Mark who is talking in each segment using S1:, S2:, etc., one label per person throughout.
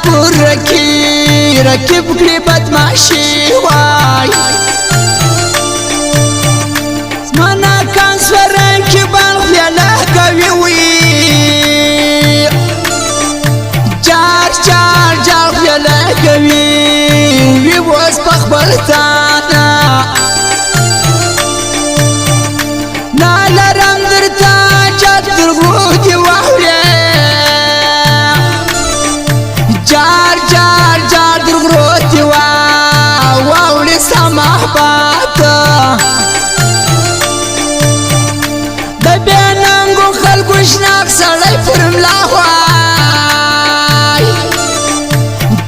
S1: پر رکیب کړي بدماشي وای زمانا کان سوره کې بان خیاله کوي وي جار خیاله کوي وی وس په خپل تانا نالرم درته چت درغو دی وحوی جار درغو دی واولی سمحبات د بیننګو خلکو شناک سړی پر ملا وای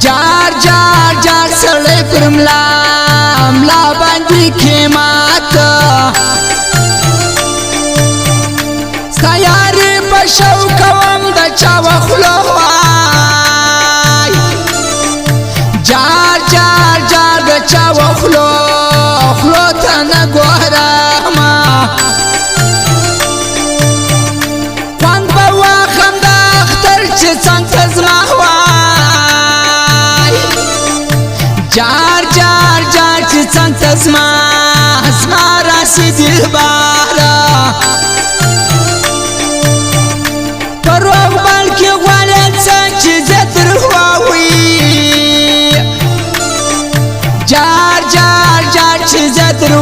S1: جار سړی پر ملا باندې قیمت سیارې په شو کوم د چا وخلو وای جار د چا وخلو ته نه ګورم خوند به واخم د اختر چې څنګ ته زما وای جار چې څنګ ته زما راسي دلباره پروغبال کې غواړې څه چې زه تر هواوي جار چې زه تر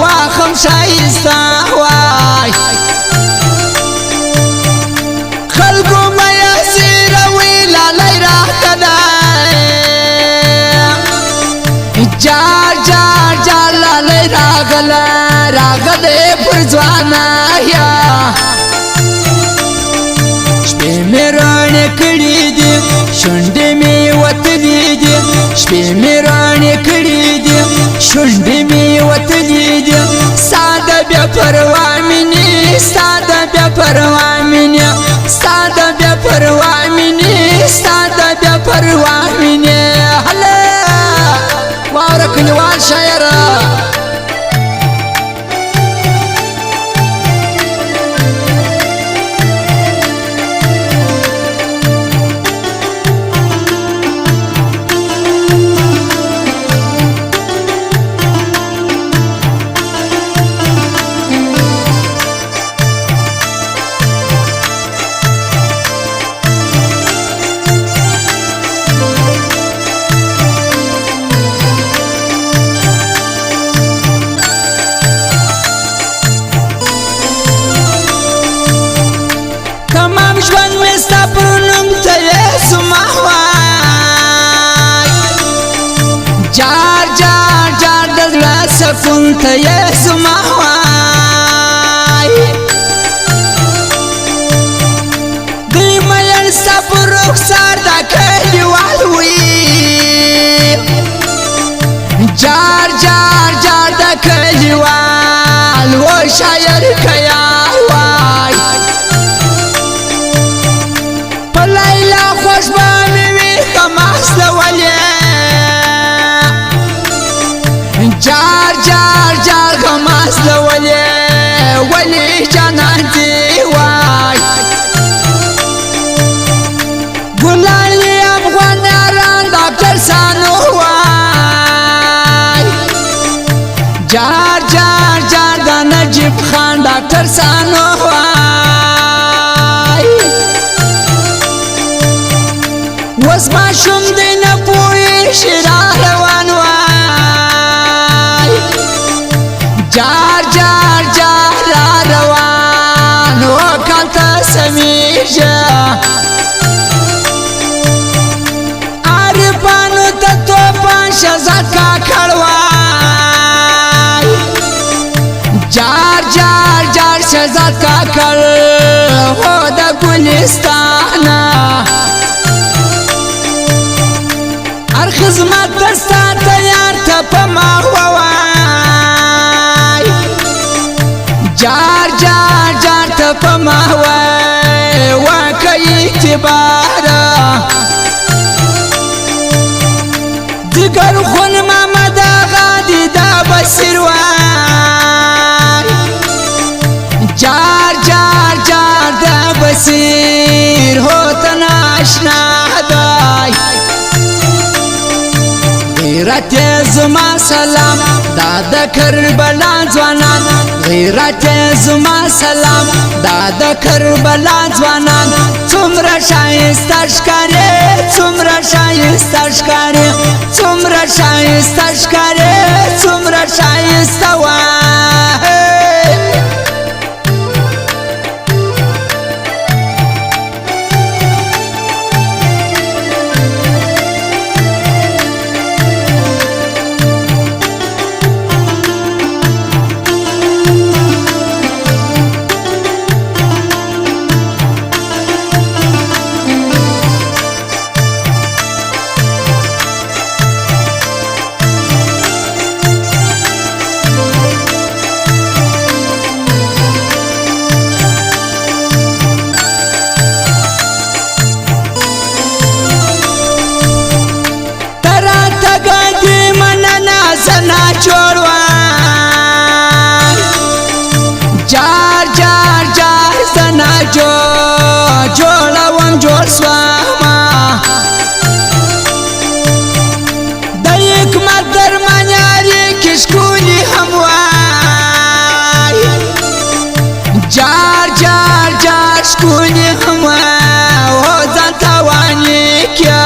S1: واخم ښایسته وای خلکو میسیروي لالی راکدی جار لالی راغلی پر ځوانه یا شپې مې راڼې کړي دي شونډې مې وتلي دي شپې مې راڼې کړي دي شونډې مې وتلي دي ستا د بیا پروا مینې ستا د بیا پروا مینې ستا د بیا پروا مینې ستا د بیا پروا مینې هله واوره کلیوال شاعره ژوند مې ستا پر نوم ته یې زما وای جار د زړه سکون ته یې زما وای دوی مین ستا پر رخسار دا کلیوال وي جار د کلیوال و شاعر خیال وای لیلا خوش با میوی کماس دولی جار کماس دولی ولی جانان دی وای گلالی افغان یاران ډاکټر سانو وای جار د نجیب خان ډاکټر سانو وای وس ما شوم دی نه پوهېږي را روان وای جار را روان و کال ته سمیږه عارفانو ته توپان شهزاد کاکړ وای جار شهزاد کاکړ هو د ګلستانه هر خدمت دستا تیار ته په ما وای جار ته په ما وای واکه اعتبار دیگر خون محمد آغا دی دا بصیر وای جار دا بصیر ہوتا ناشنا دا غیرت زما سلام دا د کربلا ځوانان غیرت زما سلام دا د کربلا ځوانان څومره شایسته ښکاري څومره شایسته ښکاري څومره شایسته ښکاري څومره شایسته وای زنا جوړوان جار جار جار زنا جوړوم جوړ سواما د حکمت درمانیاري کې ښکلي هموای جار جار جار ښکلي هموای او ځان توانې کیا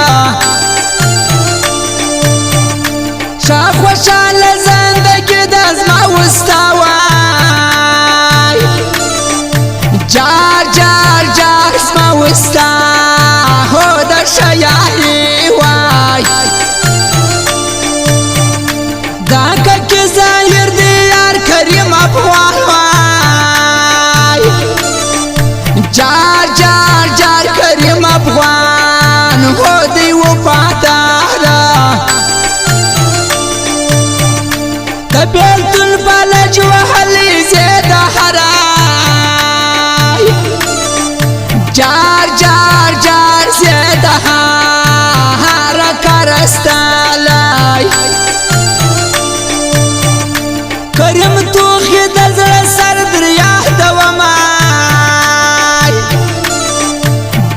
S1: خوشاله زندگی د زما وستاوای جار جار جار زما وستا هو د شیاهی وای دا که ظاهر دی یار کریم افوال وای جار جار جار کریم افغان هو دی وفادارا بیلت الفلج وحلی زید حرائی جار جار جار زید حرا کرستالائی کریم توخی دزر سر دریاه دوامائی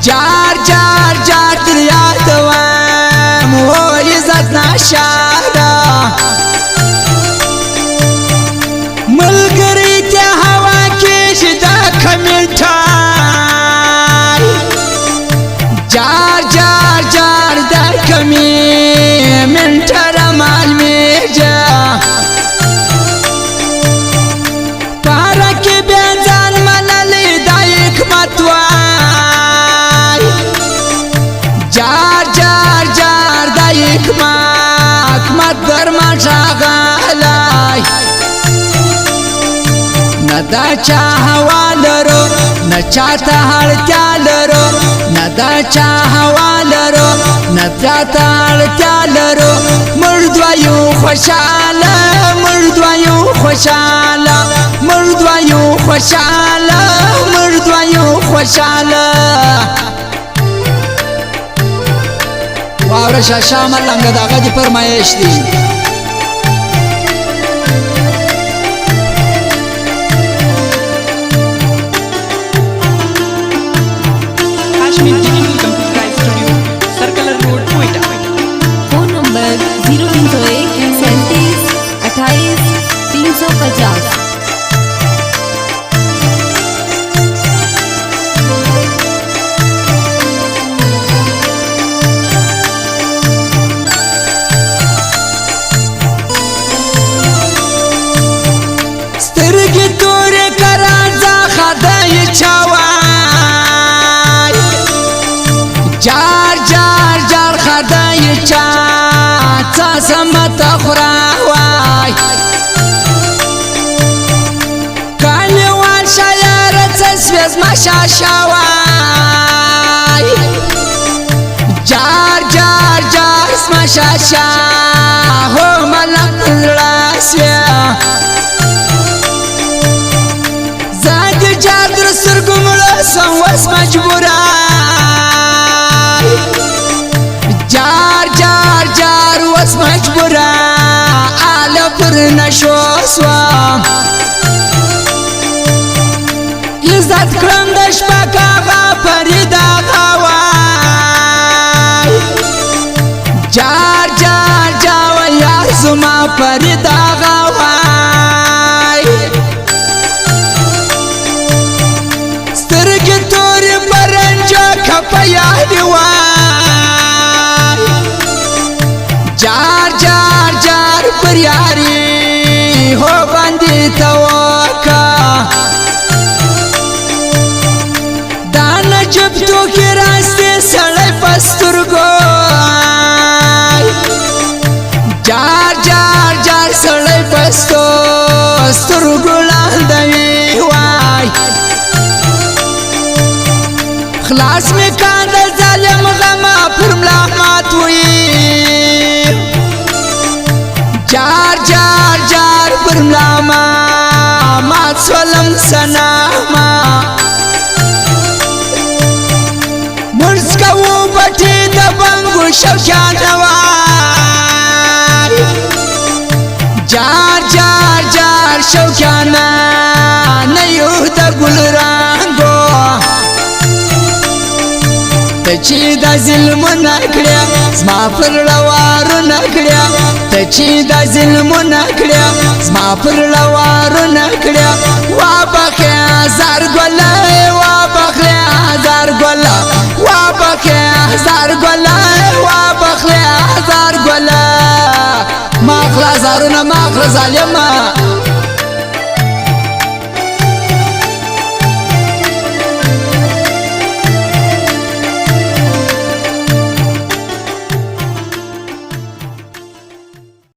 S1: جار جار جار دریاه دوام و عزت ناشارا ملګری ته هوا کې شدا کمیټای جار جار جار د کمی منټر مال میجا پارا کې به ځان منلې د حکمت وای جار جار جار د حکمت درما ژغلای ندا چا هوا لرو نچا ته اړتیا لرو ندا چا هوا لرو نچا ته اړتیا لرو مړ دویو خوشاله مړ دویو خوشاله مړ دویو خوشاله مړ دویو خوشاله واوره شاشه ملنګ دغه دی فرمایش دی
S2: phone number 0301 37 28 350।
S1: سترګې تورې کرانځه خدای چاوای جار جار جار خدای چا څه سمت خوراوای کاله وان شایر څه سوز ما شاشاوای جار جار جار اسما شاشا هو ملک لاسیا زاد جار در سرګمړ سم وس مجبورای جار جار جار وس مجبورا آل پر نشو سوام عزت کرم دش پاکا غا پریدا غاوای جار جار جاوی پر یاری هو باندې توکا دا نجب تو کې راسته سړی پسترګو جار جار جار سړی پستو سترګو لاندوي وای خلاص می کاند ظالم غما پر ملامت وی جار جار جار پر ملامت سولم سناما مرز کو بټی د بنګو شوشان وای جار جار جار شوکانا نیو د ګل رنگو تچی دا ظلم نکړیا زما پر لوارو نکړیا تچی دا ظلم نکړیا زما پر لوارو نکړیا وا بخیا زار ګلا وا بخیا زار ګلا وا بخیا زار ګلا وا بخیا زار ګلا ما خلا زارونه ما خلا ظالما